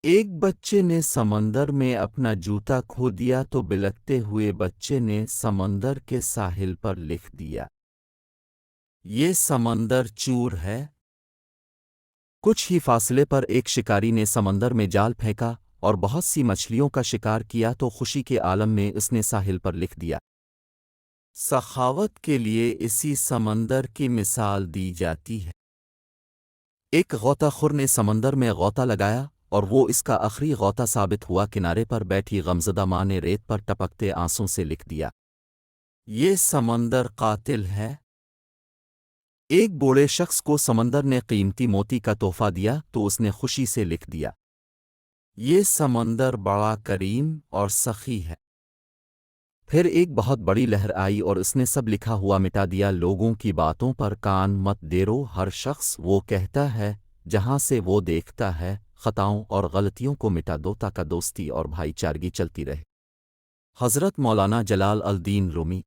ایک بچے نے سمندر میں اپنا جوتا کھو دیا تو بلکتے ہوئے بچے نے سمندر کے ساحل پر لکھ دیا، یہ سمندر چور ہے۔ کچھ ہی فاصلے پر ایک شکاری نے سمندر میں جال پھینکا اور بہت سی مچھلیوں کا شکار کیا تو خوشی کے عالم میں اس نے ساحل پر لکھ دیا۔ سخاوت کے لیے اسی سمندر کی مثال دی جاتی ہے۔ ایک غوطہ خور نے سمندر میں غوطہ لگایا اور وہ اس کا آخری غوطہ ثابت ہوا۔ کنارے پر بیٹھی غمزدہ ماں نے ریت پر ٹپکتے آنسوں سے لکھ دیا، یہ سمندر قاتل ہے۔ ایک بوڑھے شخص کو سمندر نے قیمتی موتی کا تحفہ دیا تو اس نے خوشی سے لکھ دیا، یہ سمندر بڑا کریم اور سخی ہے۔ پھر ایک بہت بڑی لہر آئی اور اس نے سب لکھا ہوا مٹا دیا۔ لوگوں کی باتوں پر کان مت دیرو، ہر شخص وہ کہتا ہے جہاں سے وہ دیکھتا ہے۔ خطاؤں اور غلطیوں کو مٹا دو تاکہ دوستی اور بھائی چارگی چلتی رہے۔ حضرت مولانا جلال الدین رومی۔